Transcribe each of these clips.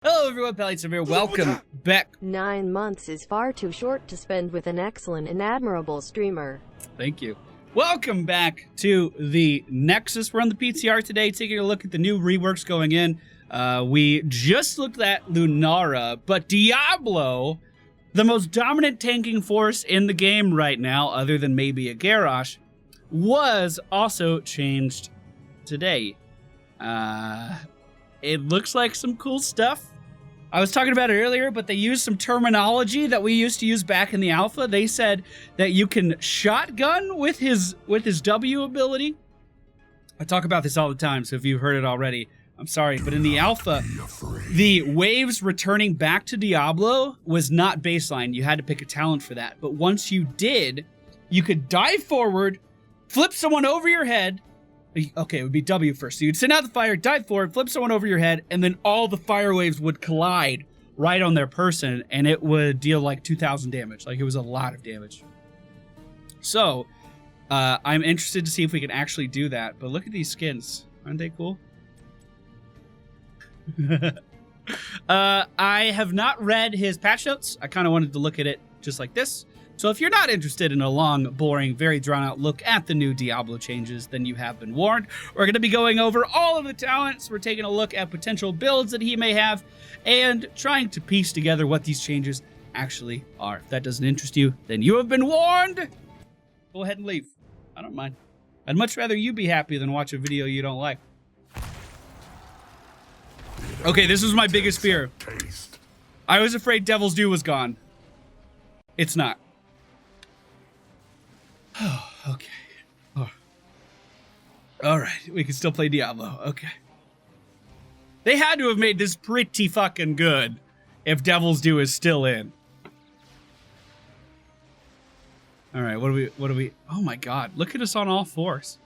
Hello everyone, MFPallytime here. Welcome back. 9 months is far too short to spend with an excellent and admirable streamer. Thank you. Welcome back to the Nexus. We're on the PTR today, taking a look at the new reworks going in. We just looked at Lunara, but Diablo, the most dominant tanking force in the game right now, other than maybe a Garrosh, was also changed today. It looks like some cool stuff. I was talking about it earlier, but they used some terminology that we used to use back in the alpha. They said that you can shotgun with his W ability. I talk about this all the time, so if you've heard it already, I'm sorry. But in the alpha, the waves returning back to Diablo was not baseline. You had to pick a talent for that. But once you did, you could dive forward, flip someone over your head. Okay, it would be W first. So you'd send out the fire, dive forward, flip someone over your head, and then all the fire waves would collide right on their person, and it would deal like 2,000 damage. Like, it was a lot of damage. So, I'm interested to see if we can actually do that. But look at these skins. Aren't they cool? I have not read his patch notes. I kind of wanted to look at it just like this. So if you're not interested in a long, boring, very drawn-out look at the new Diablo changes, then you have been warned. We're going to be going over all of the talents. We're taking a look at potential builds that he may have and trying to piece together what these changes actually are. If that doesn't interest you, then you have been warned. Go ahead and leave. I don't mind. I'd much rather you be happy than watch a video you don't like. Okay, this was my biggest fear. I was afraid Devil's Due was gone. It's not. Oh, okay. Oh. All right, we can still play Diablo. Okay. They had to have made this pretty fucking good if Devil's Due is still in. All right, what do we? Oh my God! Look at us on all fours.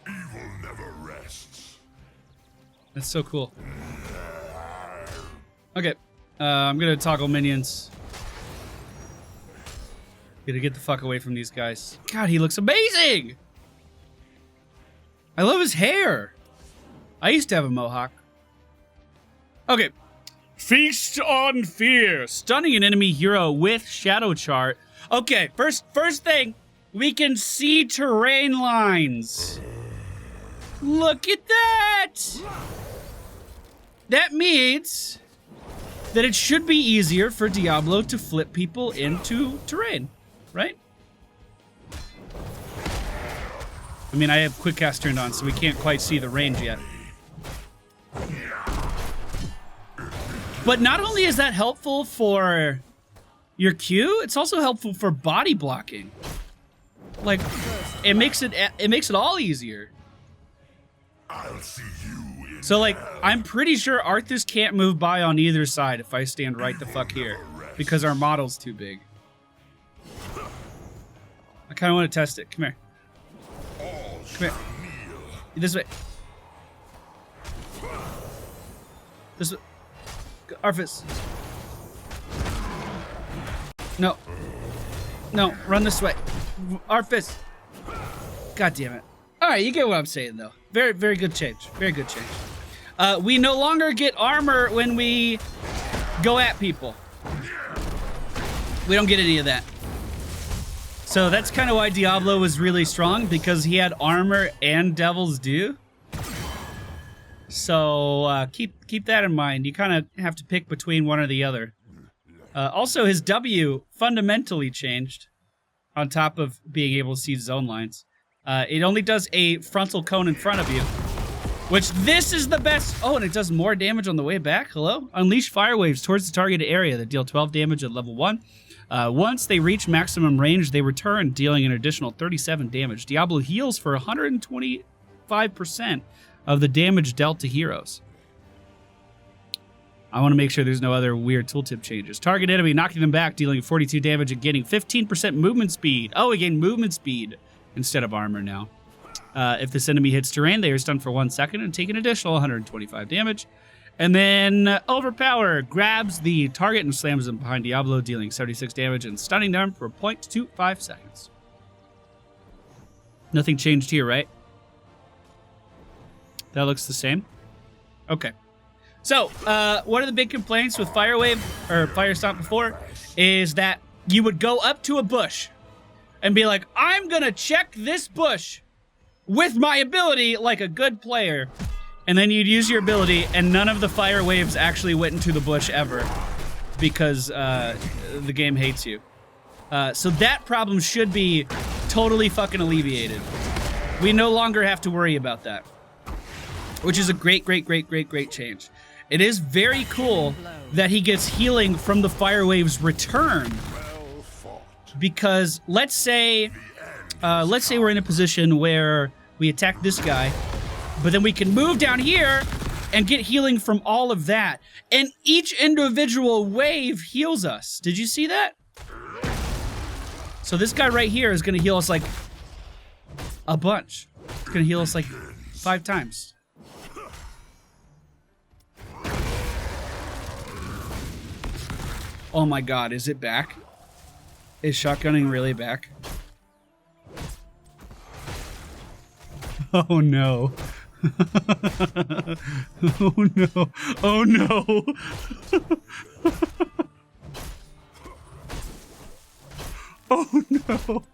Evil never rests. That's so cool. Okay, I'm gonna toggle minions. Gotta get the fuck away from these guys. God, he looks amazing! I love his hair. I used to have a mohawk. Okay. Feast on Fear. Stunning an enemy hero with Shadow Chart. Okay, first thing. We can see terrain lines. Look at that! That means that it should be easier for Diablo to flip people into terrain. Right? I mean, I have quick cast turned on, so we can't quite see the range yet. But not only is that helpful for your Q, it's also helpful for body blocking. Like, it makes it all easier. I'll see you in So, like, I'm pretty sure Arthas can't move by on either side if I stand right the fuck here, because our model's too big. I kind of want to test it. Come here. Come here. This way. This way. Arthas. No. No, run this way. Arthas. God damn it. All right, you get what I'm saying, though. Very, very good change. Very good change. We no longer get armor when we go at people. We don't get any of that. So that's kind of why Diablo was really strong, because he had armor and Devil's Due. So keep that in mind. You kind of have to pick between one or the other. Also, his W fundamentally changed on top of being able to see zone lines. It only does a frontal cone in front of you, which this is the best. Oh, and it does more damage on the way back. Hello? Unleash fire waves towards the targeted area that deal 12 damage at level 1. Once they reach maximum range, they return, dealing an additional 37 damage. Diablo heals for 125% of the damage dealt to heroes. I want to make sure there's no other weird tooltip changes. Target enemy, knocking them back, dealing 42 damage and gaining 15% movement speed. Oh, we gain movement speed instead of armor now. If this enemy hits terrain, they are stunned for 1 second and take an additional 125 damage. And then Overpower grabs the target and slams them behind Diablo, dealing 76 damage and stunning them for 0.25 seconds. Nothing changed here, right? That looks the same. Okay. So, one of the big complaints with Fire Wave, or Fire Stomp before, is that you would go up to a bush and be like, I'm gonna check this bush with my ability like a good player. And then you'd use your ability and none of the fire waves actually went into the bush ever because the game hates you. So that problem should be totally fucking alleviated. We no longer have to worry about that, which is a great change. It is very cool that he gets healing from the fire waves return, because let's say we're in a position where we attack this guy, but then we can move down here and get healing from all of that, and each individual wave heals us. Did you see that? So this guy right here is gonna heal us like a bunch. It's gonna heal us like 5 times. Oh my god, is it back? Is shotgunning really back? Oh no. Oh no. Oh no. Oh no.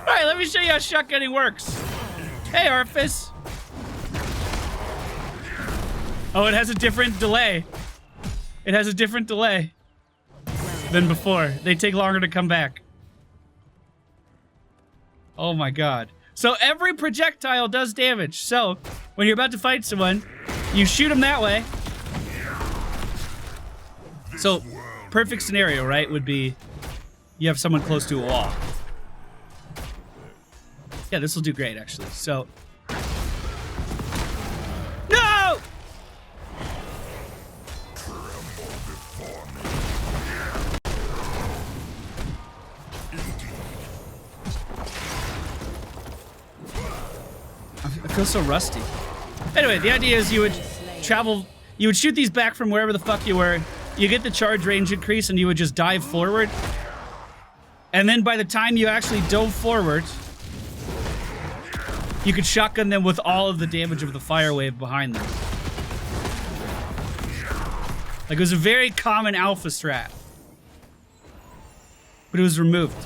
Alright, let me show you how shotgunning works. Hey, Arfis. Oh, it has a different delay. It has a different delay than before. They take longer to come back. Oh my god. So every projectile does damage. So when you're about to fight someone, you shoot them that way. So perfect scenario, right, would be you have someone close to a wall. Yeah, this will do great, actually. So... No! I feel so rusty. Anyway, the idea is you would travel... You would shoot these back from wherever the fuck you were. You get the charge range increase, and you would just dive forward. And then by the time you actually dove forward... You could shotgun them with all of the damage of the fire wave behind them. Like, it was a very common alpha strat. But it was removed.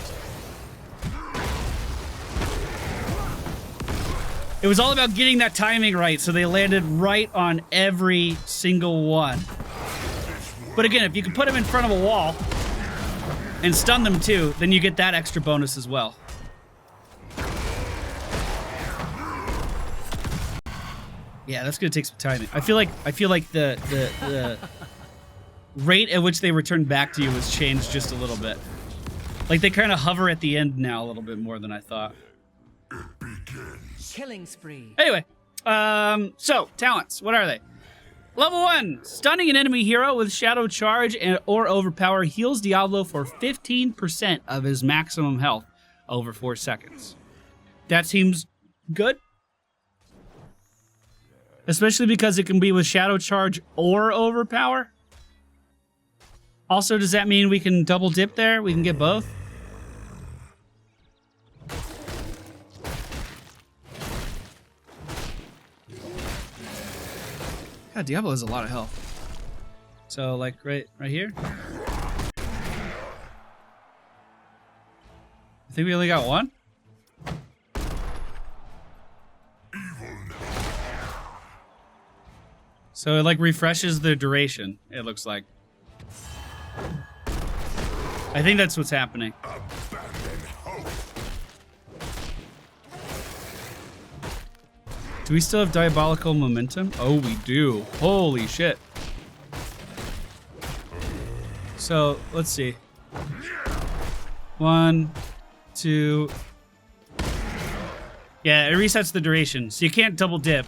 It was all about getting that timing right, so they landed right on every single one. But again, if you can put them in front of a wall and stun them too, then you get that extra bonus as well. Yeah, that's gonna take some timing. I feel like the rate at which they return back to you has changed just a little bit. Like, they kind of hover at the end now a little bit more than I thought. Killing spree. Anyway, so talents, what are they? Level 1, stunning an enemy hero with shadow charge or overpower heals Diablo for 15% of his maximum health over 4 seconds. That seems good. Especially because it can be with shadow charge or overpower. Also, does that mean we can double dip there? We can get both? God, Diablo has a lot of health. So, like, right here? I think we only got one? So it, like, refreshes the duration, it looks like. I think that's what's happening. Do we still have diabolical momentum? Oh, we do. Holy shit. So, let's see. 1, 2. Yeah, it resets the duration, so you can't double dip.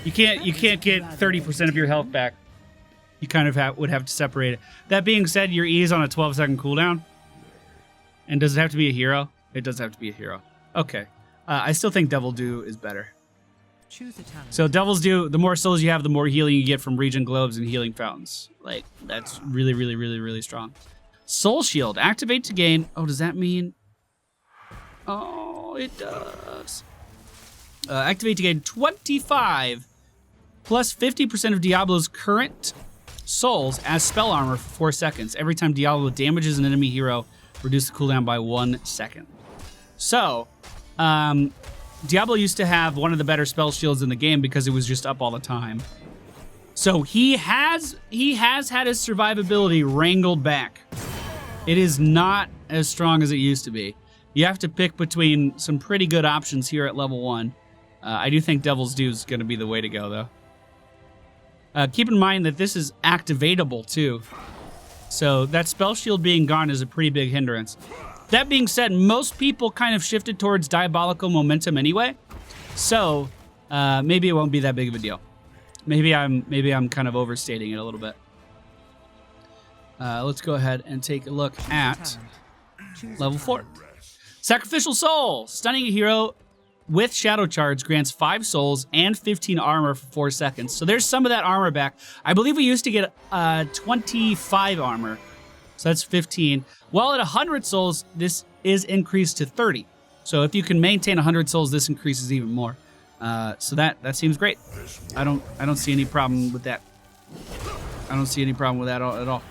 You can't get 30% of your health back. You kind of would have to separate it. That being said, your E is on a 12-second cooldown. And does it have to be a hero? It does have to be a hero. Okay. I still think Devil Dew is better. Choose a talent. So Devil's Dew, the more souls you have, the more healing you get from regen globes and healing fountains. Like, that's really, really, really, really strong. Soul Shield. Activate to gain... Oh, does that mean... Oh, it does. Activate to gain 25 plus 50% of Diablo's current souls as spell armor for 4 seconds. Every time Diablo damages an enemy hero, reduce the cooldown by 1 second. So, Diablo used to have one of the better spell shields in the game because it was just up all the time. So he has had his survivability wrangled back. It is not as strong as it used to be. You have to pick between some pretty good options here at level 1. I do think Devil's Due is going to be the way to go, though. Keep in mind that this is activatable, too. So that spell shield being gone is a pretty big hindrance. That being said, most people kind of shifted towards Diabolical Momentum anyway. So maybe it won't be that big of a deal. Maybe I'm kind of overstating it a little bit. Let's go ahead and take a look at level 4. Sacrificial Souls. Stunning a hero with Shadow Charge grants 5 souls and 15 armor for 4 seconds. So there's some of that armor back. I believe we used to get 25 armor. So that's 15. While at 100 souls, this is increased to 30. So if you can maintain 100 souls, this increases even more. So that seems great. I don't see any problem with that. I don't see any problem with that at all.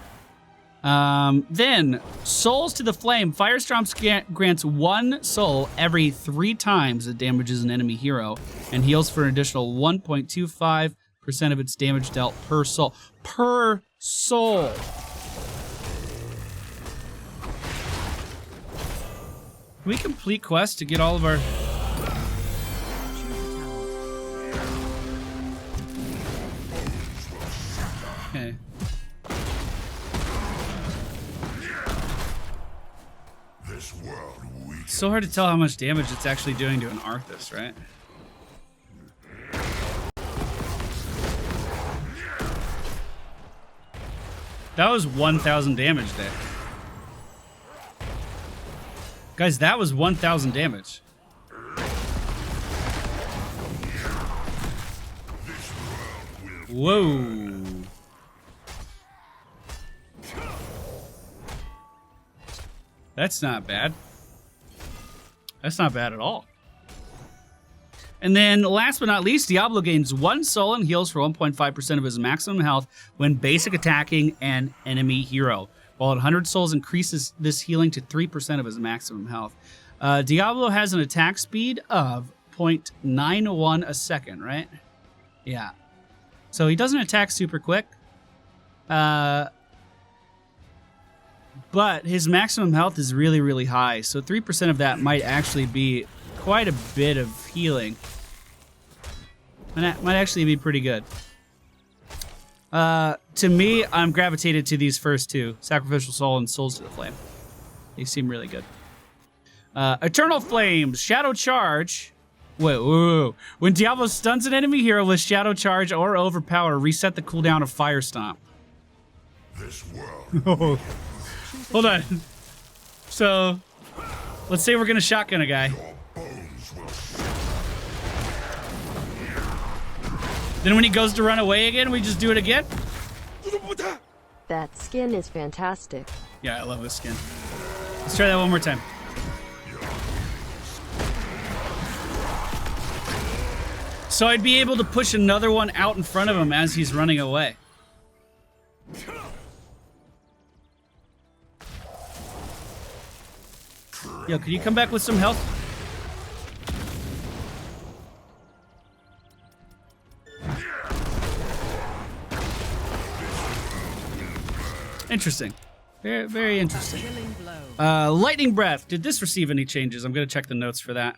Then, Souls to the Flame. Firestorm grants 1 soul every 3 times it damages an enemy hero and heals for an additional 1.25% of its damage dealt per soul. Per soul. Can we complete quests to get all of our... Okay. It's so hard to tell how much damage it's actually doing to an Arthas, right? That was 1,000 damage there. Guys, that was 1,000 damage. Whoa. That's not bad. That's not bad at all. And then, last but not least, Diablo gains 1 soul and heals for 1.5% of his maximum health when basic attacking an enemy hero. While at 100 souls, increases this healing to 3% of his maximum health. Diablo has an attack speed of 0.91 a second, right? Yeah. So he doesn't attack super quick. But his maximum health is really, really high. So 3% of that might actually be quite a bit of healing. And that might actually be pretty good. To me, I'm gravitated to these first 2. Sacrificial Soul and Souls to the Flame. They seem really good. Eternal Flames. Shadow Charge. Whoa. When Diablo stuns an enemy hero with Shadow Charge or Overpower, reset the cooldown of Fire Stomp. This world. Hold on. So, let's say we're gonna shotgun a guy. Then when he goes to run away again, we just do it again? That skin is fantastic. Yeah, I love this skin. Let's try that one more time. So I'd be able to push another one out in front of him as he's running away. Yo, can you come back with some health? Interesting. Very, very interesting. Lightning Breath. Did this receive any changes? I'm going to check the notes for that.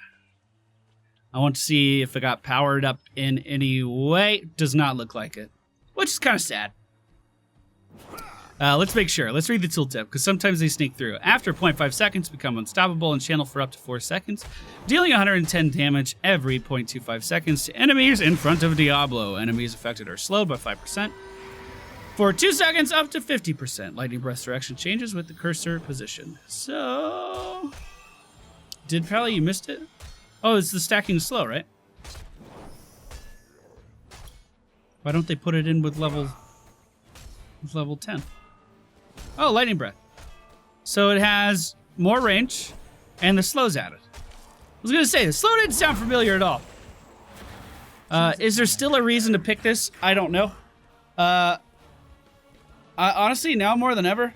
I want to see if it got powered up in any way. Does not look like it, which is kind of sad. Let's make sure. Let's read the tooltip, because sometimes they sneak through. After 0.5 seconds, become unstoppable and channel for up to 4 seconds, dealing 110 damage every 0.25 seconds to enemies in front of Diablo. Enemies affected are slowed by 5%. For 2 seconds, up to 50%. Lightning Breath direction changes with the cursor position. So... Did Pally, you missed it? Oh, it's the stacking slow, right? Why don't they put it in with level 10? Oh, Lightning Breath. So it has more range, and the slow's added. I was going to say, the slow didn't sound familiar at all. Is there still a reason to pick this? I don't know. Honestly, now more than ever.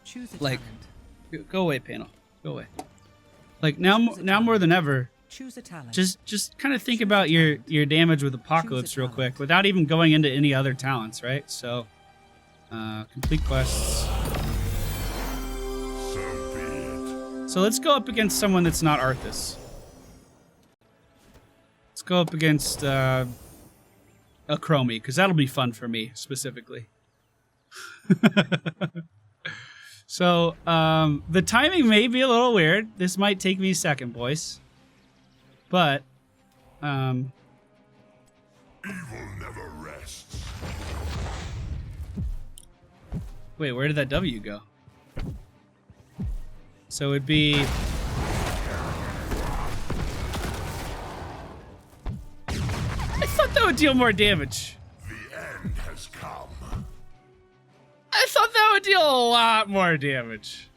Choose a Like, talent. go away, panel. Go away. Like now more than ever. Choose a talent. Just kind of think about your damage with Apocalypse real quick, without even going into any other talents, right? So, complete quests. So be it. So let's go up against someone that's not Arthas. Let's go up against a Chromie, because that'll be fun for me specifically. So the timing may be a little weird. This might take me a second, boys. But Evil never rests. wait, where did that W go? So it'd be I thought that would deal more damage. The end has come. I thought that would deal a lot more damage.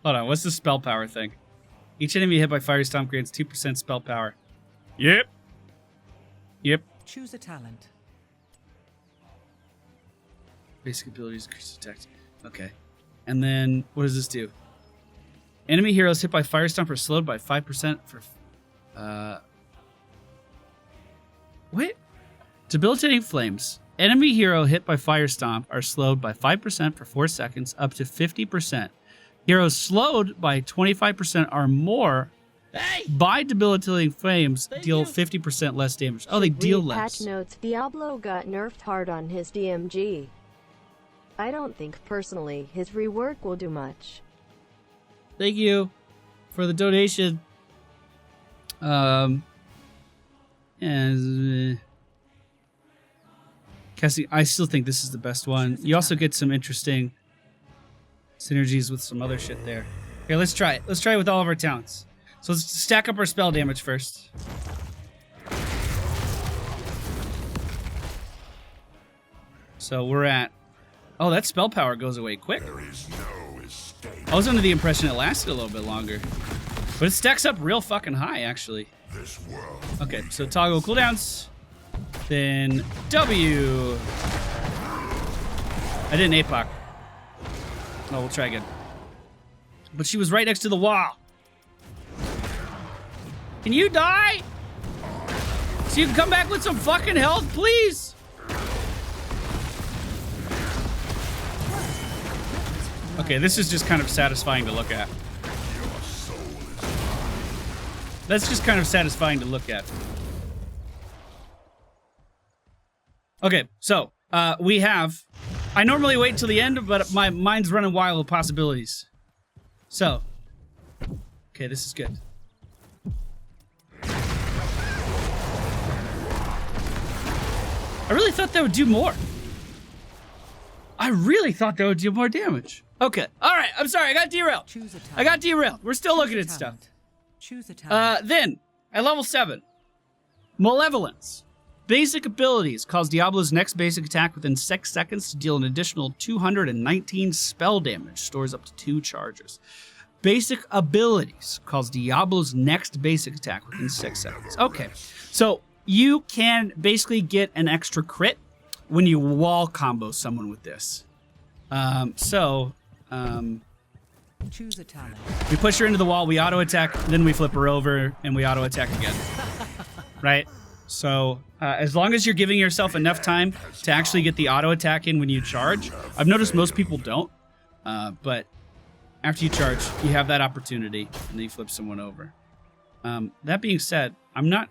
Hold on, what's the spell power thing? Each enemy hit by Fire Stomp grants 2% spell power. Yep. Yep. Choose a talent. Basic abilities increase attack. Okay. And then, what does this do? Enemy heroes hit by Fire Stomp are slowed by 5% for... Wait. Debilitating Flames. Enemy hero hit by Fire Stomp are slowed by 5% for 4 seconds, up to 50%. Heroes slowed by 25% or more by Debilitating Flames deal 50% less damage. Oh, they deal Read less. patch notes. Diablo got nerfed hard on his DMG. I don't think personally his rework will do much. Thank you for the donation. And Cassie, I still think this is the best one. You also get some interesting synergies with some other shit there. Here, let's try it. Let's try it with all of our talents. So let's stack up our spell damage first. So we're at... Oh, that spell power goes away quick. There is no escape. I was under the impression it lasted a little bit longer. But it stacks up real fucking high, actually. This world. Okay, so toggle cooldowns. Then W. I didn't APOC. Oh, we'll try again. But she was right next to the wall. Can you die? So you can come back with some fucking health, please? Okay, this is just kind of satisfying to look at. Your soul is That's just kind of satisfying to look at. Okay, so we have... I normally wait until the end, but my mind's running wild with possibilities. So, okay, this is good. I really thought that would do more. I really thought that would do more damage. Okay, all right, I'm sorry, I got derailed. Choose a talent. I got derailed. We're still Choose looking a at stuff. talent. Choose a talent. Then, at level 7, Malevolence. Basic abilities cause Diablo's next basic attack within 6 seconds to deal an additional 219 spell damage. Stores up to 2 charges. Basic abilities cause Diablo's next basic attack within 6 seconds. Okay, so you can basically get an extra crit when you wall combo someone with this. Choose a talent. We push her into the wall, we auto attack, then we flip her over, and we auto attack again. Right? So, as long as you're giving yourself enough time to actually get the auto attack in when you charge, I've noticed most people don't, but after you charge, you have that opportunity, and then you flip someone over. That being said, I'm not...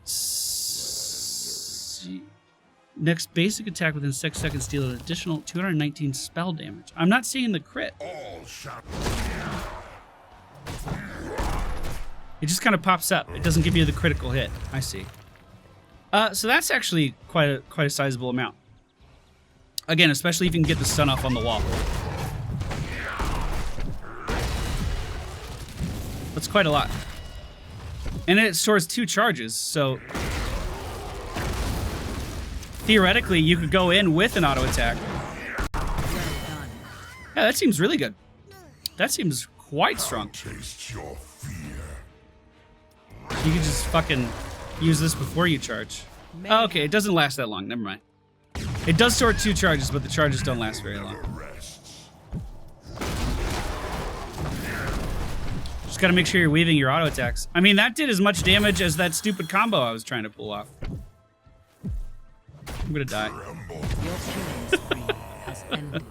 Next basic attack within 6 seconds deal an additional 219 spell damage. I'm not seeing the crit. all shot. It just kind of pops up. It doesn't give you the critical hit. I see. So that's actually quite a sizable amount. Again, especially if you can get the stun off on the wall. That's quite a lot. And it stores 2 charges, so theoretically you could go in with an auto attack. Yeah, that seems really good. That seems quite strong. Taste your fear. You can just fucking use this before you charge. Oh, okay, it doesn't last that long. Never mind. It does store 2 charges, but the charges don't last very long. Just gotta make sure you're weaving your auto attacks. I mean, that did as much damage as that stupid combo I was trying to pull off. I'm gonna die. Your killing spree has ended.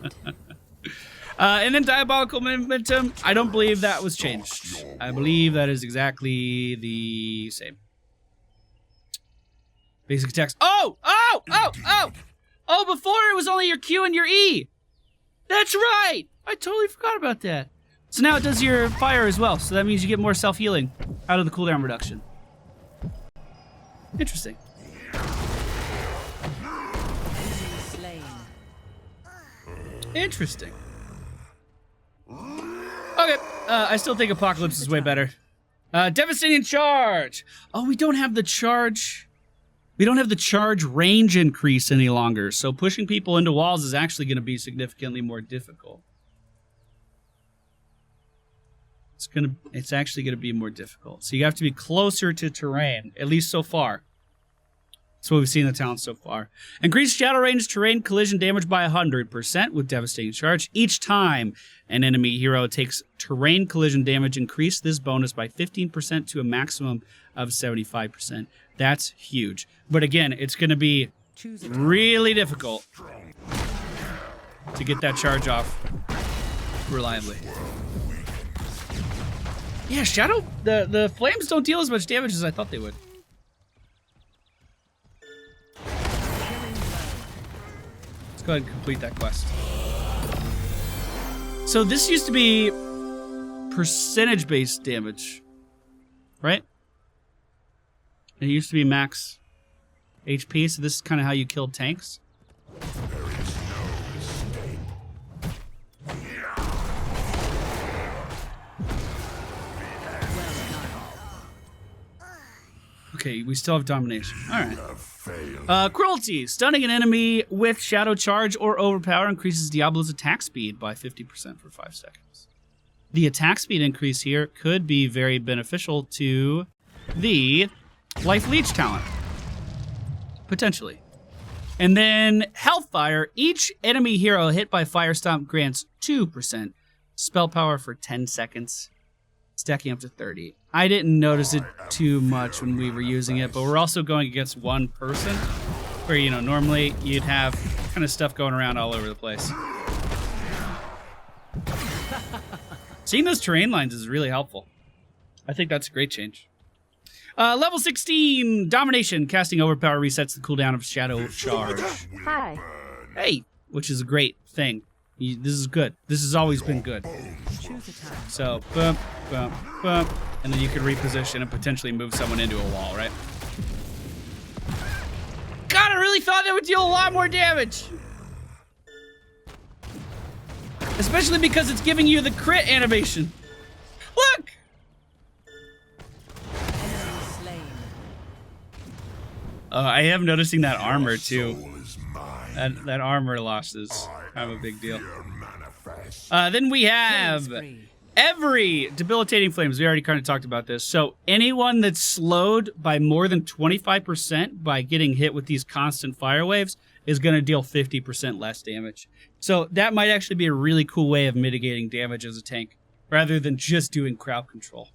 And then Diabolical Momentum, I don't believe that was changed. I believe that is exactly the same. Basic attacks. Oh! Oh! Oh! Oh! Oh, before it was only your Q and your E! That's right! I totally forgot about that. So now it does your fire as well, so that means you get more self-healing out of the cooldown reduction. Interesting. Slain. Interesting. Okay, I still think Apocalypse is way better. Devastating Charge! Oh, we don't have the charge... We don't have the charge range increase any longer, so pushing people into walls is actually going to be significantly more difficult. It's actually going to be more difficult. So you have to be closer to terrain, at least so far. That's what we've seen in the talent so far. Increase shadow range terrain collision damage by 100% with Devastating Charge. Each time an enemy hero takes terrain collision damage, increase this bonus by 15% to a maximum of 75%. That's huge. But again, it's going to be really difficult to get that charge off reliably. Yeah, Shadow, the flames don't deal as much damage as I thought they would. Let's go ahead and complete that quest. So this used to be percentage-based damage, right? It used to be max HP, so this is kind of how you killed tanks. There is no escape. Okay, we still have domination. All right. Have failed. Cruelty. Stunning an enemy with Shadow Charge or Overpower increases Diablo's attack speed by 50% for 5 seconds. The attack speed increase here could be very beneficial to the Life Leech talent. Potentially. And then Hellfire. Each enemy hero hit by Fire Stomp grants 2% spell power for 10 seconds, stacking up to 30. I didn't notice it too much when we were using it, but we're also going against one person where, you know, normally you'd have kind of stuff going around all over the place. Seeing those terrain lines is really helpful. I think that's a great change. Level 16, Domination. Casting Overpower resets the cooldown of Shadow Charge. Hi. Hey, which is a great thing. This is good. This has always been good. Choose a time. So, bump, bump, bump. And then you can reposition and potentially move someone into a wall, right? God, I really thought that would deal a lot more damage. Especially because it's giving you the crit animation. Look! Slain. I am noticing that armor too. Soul is mine. That armor loss is kind of a big deal. Fear manifest. Then we have Spree. every Debilitating Flames. We already kind of talked about this. So anyone that's slowed by more than 25% by getting hit with these constant fire waves is going to deal 50% less damage. So that might actually be a really cool way of mitigating damage as a tank, rather than just doing crowd control.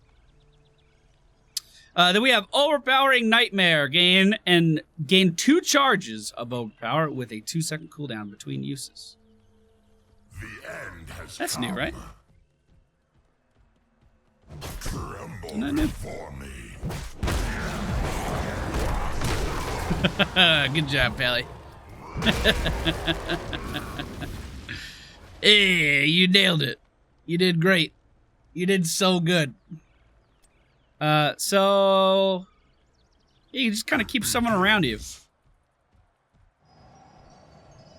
Then we have Overpowering Nightmare. Gain 2 charges of Overpower with a 2-second cooldown between uses. The end has That's come. new, right? Tremble Isn't that new? before me. Good job, Pally. Hey, you nailed it. You did great. You did so good. So you just kind of keep someone around you.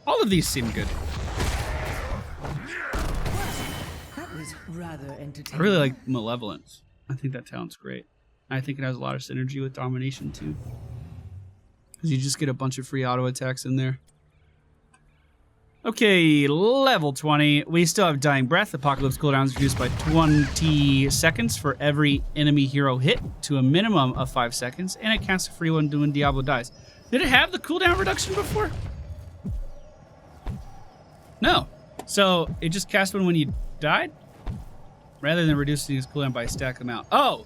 All of these seem good. That was rather I entertaining. really like Malevolence. I think that talent's great. I think it has a lot of synergy with Domination too. Because you just get a bunch of free auto attacks in there. Okay, level 20. We still have Dying Breath. Apocalypse cooldown is reduced by 20 seconds for every enemy hero hit to a minimum of 5 seconds, and it casts a free one when Diablo dies. Did it have the cooldown reduction before? No. So it just cast one when you died? Rather than reducing his cooldown by a stack amount. Oh!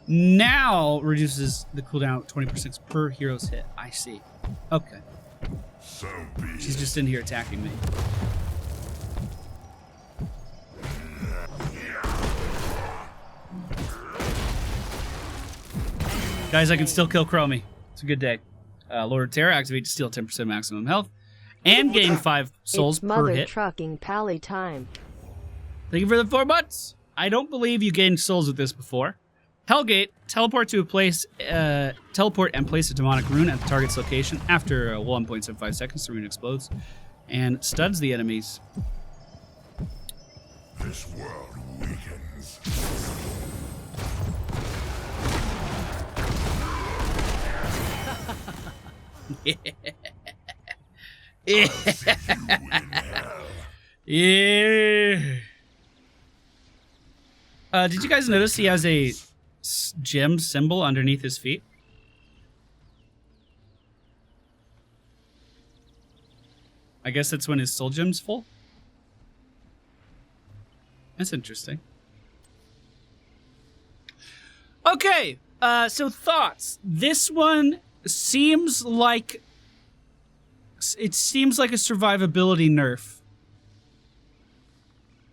Now reduces the cooldown 20% per hero's hit. I see. Okay. So be She's just in here attacking me. Guys, I can still kill Chromie. It's a good day. Lord of Terror, activate to steal 10% maximum health. And gain 5 souls It's per mother hit. trucking pally time. Thank you for the 4 months. I don't believe you gained souls with this before. Hellgate, teleport to a place, teleport and place a demonic rune at the target's location. After 1.75 seconds, the rune explodes and stuns the enemies. this world weakens. Yeah. Did you guys notice he has a gem symbol underneath his feet? I guess that's when his soul gem's full. That's interesting. Okay, so thoughts. This one seems like a survivability nerf.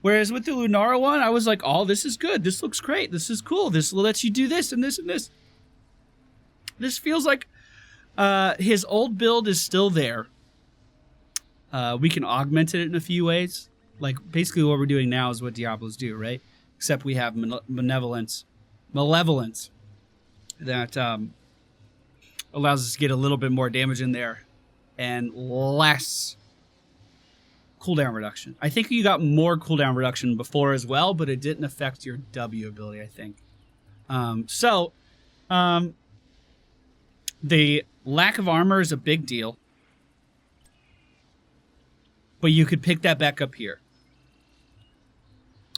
Whereas with the Lunara one, I was like, oh, this is good. This looks great. This is cool. This will let you do this and this and this. This feels like his old build is still there. We can augment it in a few ways. Like, basically what we're doing now is what Diablos do, right? Except we have malevolence that allows us to get a little bit more damage in there and less cooldown reduction. I think you got more cooldown reduction before as well, but it didn't affect your W ability, I think. The lack of armor is a big deal, but you could pick that back up here.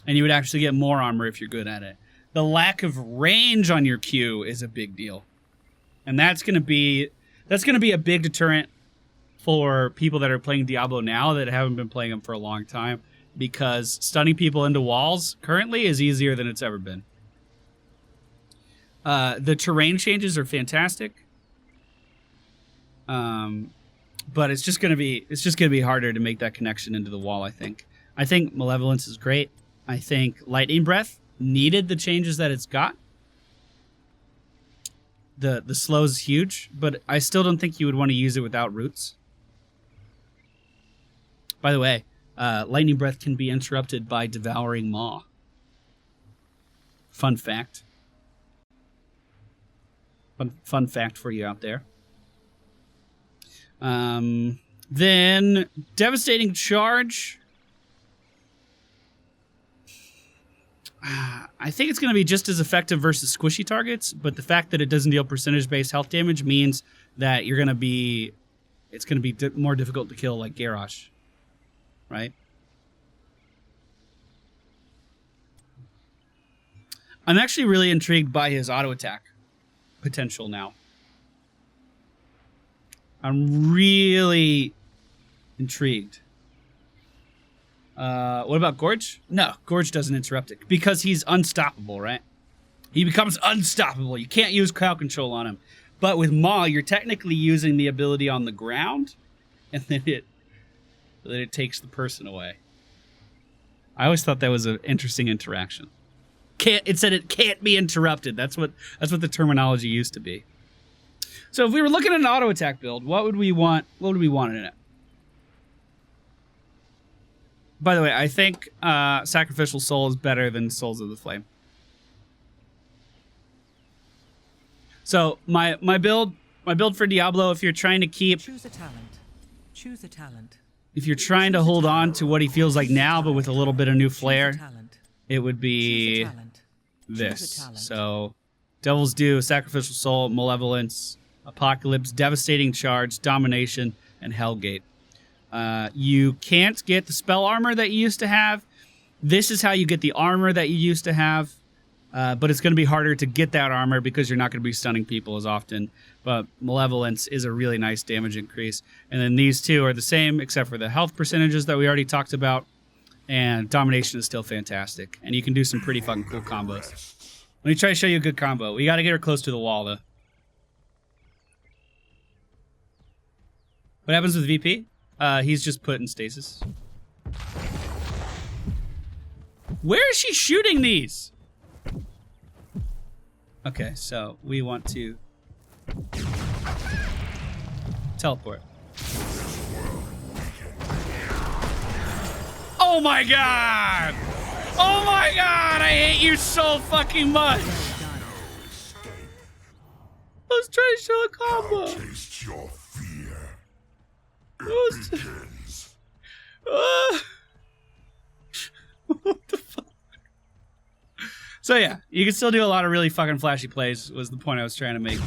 And you would actually get more armor if you're good at it. The lack of range on your Q is a big deal. And that's going to be a big deterrent for people that are playing Diablo now that haven't been playing them for a long time, because stunning people into walls currently is easier than it's ever been. The terrain changes are fantastic. But it's just going to be harder to make that connection into the wall, I think. I think Malevolence is great. I think Lightning Breath needed the changes that it's got. The slow is huge, but I still don't think you would want to use it without roots. By the way, Lightning Breath can be interrupted by Devouring Maw. Fun fact. Fun fact for you out there. Then Devastating Charge. I think it's going to be just as effective versus squishy targets, but the fact that it doesn't deal percentage-based health damage means that it's going to be more difficult to kill, like Garrosh, right? I'm actually really intrigued by his auto attack potential now. I'm really intrigued. What about Gorge? No, Gorge doesn't interrupt it because he's unstoppable, right? He becomes unstoppable. You can't use crowd control on him. But with Maw, you're technically using the ability on the ground, and then it takes the person away. I always thought that was an interesting interaction. It said it can't be interrupted. That's what the terminology used to be. So if we were looking at an auto attack build, what would we want? What would we want in it? By the way, I think Sacrificial Soul is better than Souls of the Flame. So my build for Diablo, if you're trying to keep, Choose a talent. Choose a talent. if you're trying to hold on to what he feels like now, but with a little bit of new flair, Talent. it would be Choose a talent. this. talent. So Devil's Due, Sacrificial Soul, Malevolence, Apocalypse, Devastating Charge, Domination, and Hellgate. You can't get the spell armor that you used to have. This is how you get the armor that you used to have. But it's going to be harder to get that armor because you're not going to be stunning people as often. But Malevolence is a really nice damage increase. And then these two are the same, except for the health percentages that we already talked about. And Domination is still fantastic. And you can do some pretty fucking cool combos. Let me try to show you a good combo. We got to get her close to the wall, though. What happens with VP? He's just put in stasis. Where is she shooting these? Okay, so we want to teleport. Oh my god! Oh my god! I hate you so fucking much! Let's try to show a combo. Taste your fear. What Begins. What the fuck? So yeah, you can still do a lot of really fucking flashy plays, was the point I was trying to make.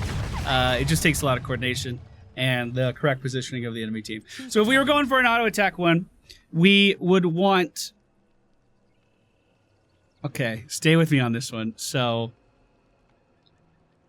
It just takes a lot of coordination and the correct positioning of the enemy team. So if we were going for an auto attack one, we would want... Okay, stay with me on this one. So,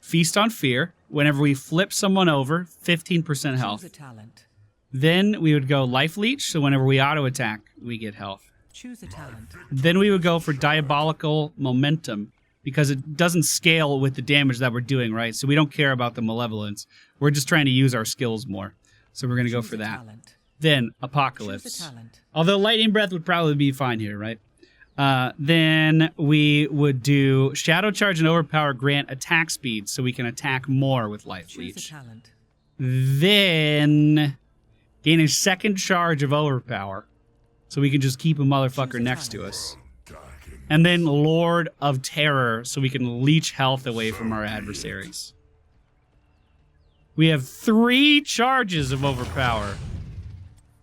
Feast on Fear. Whenever we flip someone over, 15% health. Choose a talent. Then we would go Life Leech, so whenever we auto attack, we get health. Choose a talent. Then we would go for Diabolical Momentum, because it doesn't scale with the damage that we're doing, right? So we don't care about the Malevolence. We're just trying to use our skills more. So we're going to go for that. Talent. Then Choose Apocalypse. a talent. Although Lightning Breath would probably be fine here, right? Then we would do Shadow Charge and Overpower grant attack speed, so we can attack more with Life Choose Leech. a talent. Then gain a second charge of Overpower, so we can just keep a motherfucker next to us. And then Lord of Terror, so we can leech health away from our adversaries. We have 3 charges of Overpower.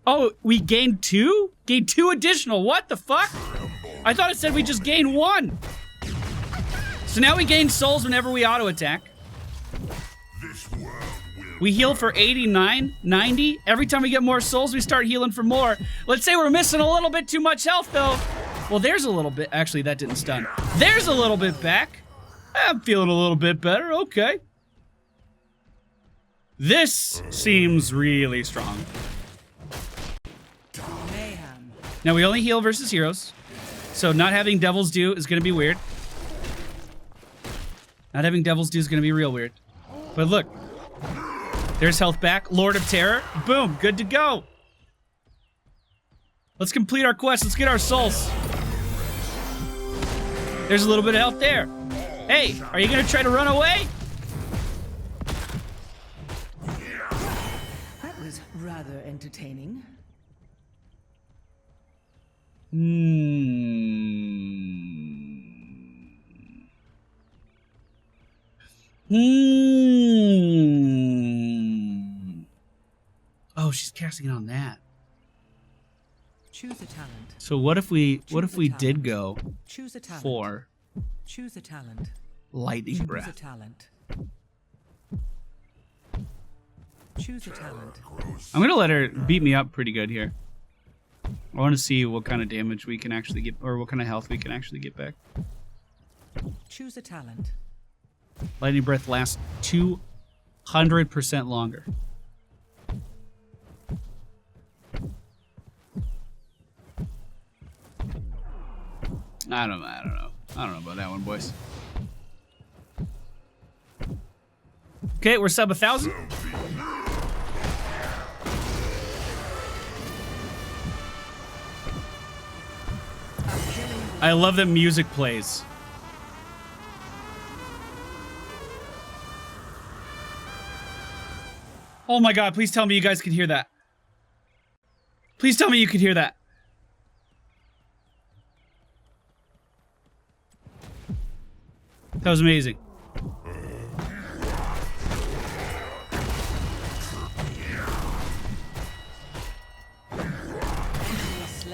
Oh, we gained 2? Gained 2 additional. What the fuck? I thought it said we just gained 1. So now we gain souls whenever we auto attack. This world will We heal for 89, 90. Every time we get more souls, we start healing for more. Let's say we're missing a little bit too much health, though. Well, there's a little bit. Actually, that didn't stun. There's a little bit back. I'm feeling a little bit better. Okay. This seems really strong. Mayhem. Now, we only heal versus heroes. So not having Devil's Due is going to be weird. Not having Devil's Due is going to be real weird. But look. There's health back. Lord of Terror. Boom. Good to go. Let's complete our quest. Let's get our souls. There's a little bit of health there. Hey, are you going to try to run away? That was rather entertaining. Oh, she's casting it on that. Choose a talent. So what if we Choose a did talent. go Choose a talent. for Choose a talent. Lightning Choose a Breath? talent. Choose a talent. I'm gonna let her beat me up pretty good here. I want to see what kind of damage we can actually get, or what kind of health we can actually get back. Choose a talent. Lightning Breath lasts 200% longer. I don't know about that one, boys. Okay, we're sub 1,000. I love that music plays. Oh my god, please tell me you guys can hear that. Please tell me you can hear that. That was amazing.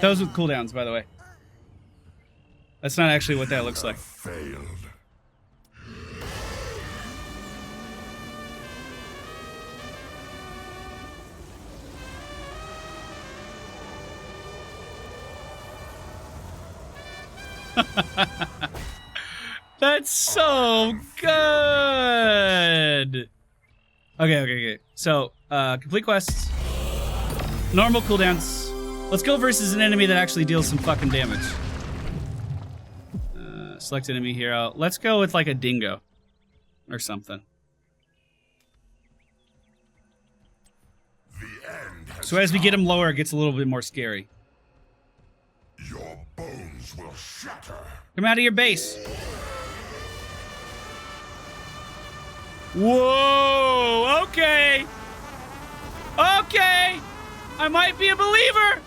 That was with cooldowns, by the way. That's not actually what that looks like. failed. That's so good. Okay. So, complete quests. Normal cooldowns. Let's go versus an enemy that actually deals some fucking damage. Select enemy hero. Let's go with like a dingo or something. So as we get him lower, it gets a little bit more scary. Your bones will shatter. Come out of your base. Whoa, okay. Okay. I might be a believer.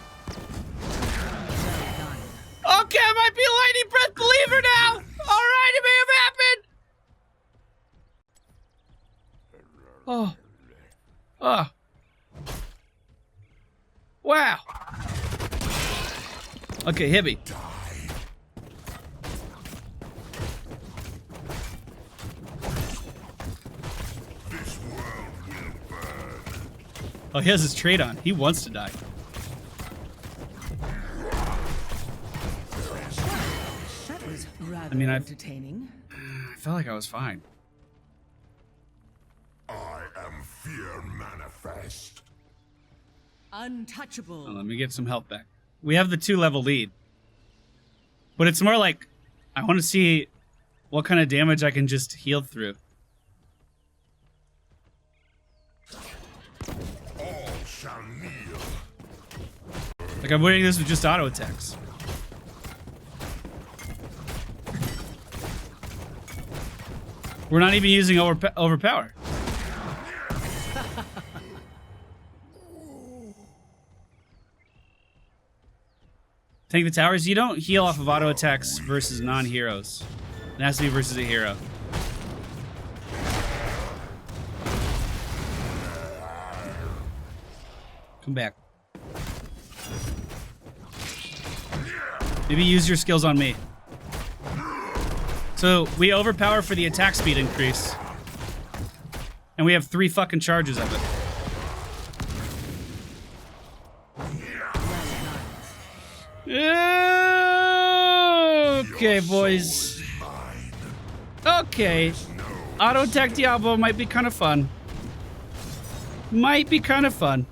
Okay, I might be a lightning breath believer now. All right, it may have happened. Oh. Wow. Okay, hit me. This world will burn. Oh, he has his trait on. He wants to die. That was rather I mean, I entertaining. felt like I was fine. I am fear manifest. Untouchable. Oh, let me get some health back. We have the 2-level lead. But it's more like, I want to see what kind of damage I can just heal through. All shall kneel. Like, I'm winning this with just auto attacks. We're not even using overpower. Tank the towers. You don't heal off of auto attacks versus non-heroes. It has to be versus a hero. Come back. Maybe use your skills on me. So we overpower for the attack speed increase. And we have 3 fucking charges of it. Okay, boys. Okay. Auto attack Diablo might be kind of fun. Might be kind of fun.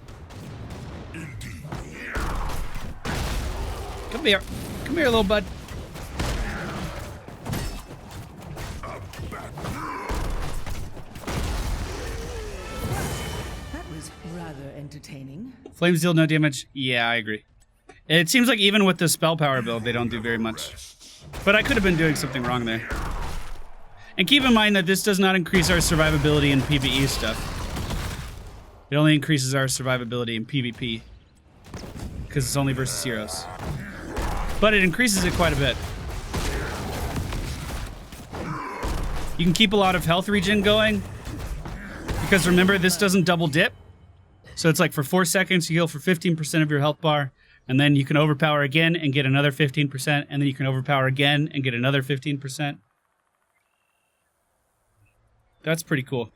Come here. Come here, little bud. That was rather entertaining. Flames deal no damage. Yeah, I agree. It seems like even with the spell power build, they don't do very much. But I could have been doing something wrong there. And keep in mind that this does not increase our survivability in PvE stuff. It only increases our survivability in PvP. Because it's only versus heroes. But it increases it quite a bit. You can keep a lot of health regen going. Because remember, this doesn't double dip. So it's like for 4 seconds, you heal for 15% of your health bar. And then you can overpower again and get another 15%. And then you can overpower again and get another 15%. That's pretty cool.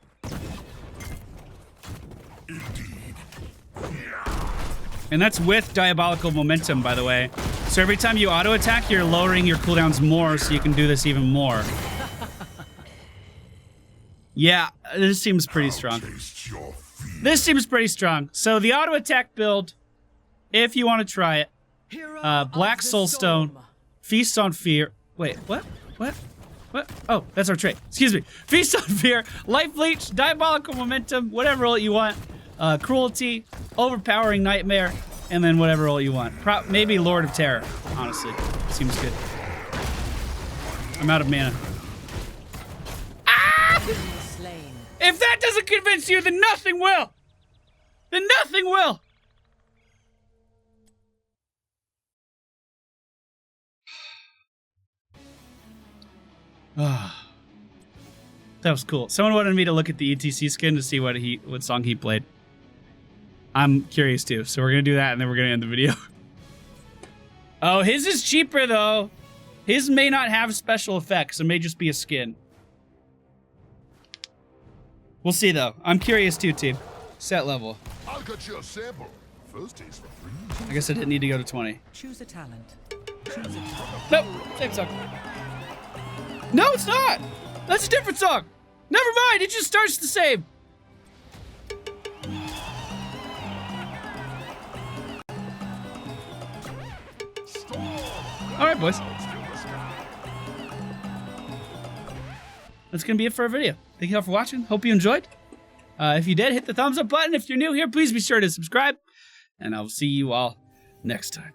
And that's with Diabolical Momentum, by the way. So every time you auto-attack, you're lowering your cooldowns more, so you can do this even more. Yeah, this seems pretty strong. This seems pretty strong. So the auto-attack build, if you want to try it, Black Soulstone, Feast on Fear. Wait, what? What? What? Oh, that's our trait. Excuse me. Feast on Fear, Life Leech, Diabolical Momentum, whatever ult you want. Cruelty, Overpowering Nightmare, and then whatever ult you want. Maybe Lord of Terror, honestly. Seems good. I'm out of mana. Ah! If that doesn't convince you, then nothing will! Then nothing will! Ah. That was cool. Someone wanted me to look at the ETC skin to see what song he played. I'm curious too, so we're gonna do that and then we're gonna end the video. Oh, his is cheaper though. His may not have special effects. It may just be a skin. We'll see though. I'm curious too, team. Set level. I'll cut you a sample. First taste for free. I guess I didn't need to go to 20. Choose a talent. Nope, same song. No, it's not. That's a different song. Never mind, it just starts the same. All right, boys. That's going to be it for our video. Thank you all for watching. Hope you enjoyed. If you did, hit the thumbs up button. If you're new here, please be sure to subscribe. And I'll see you all next time.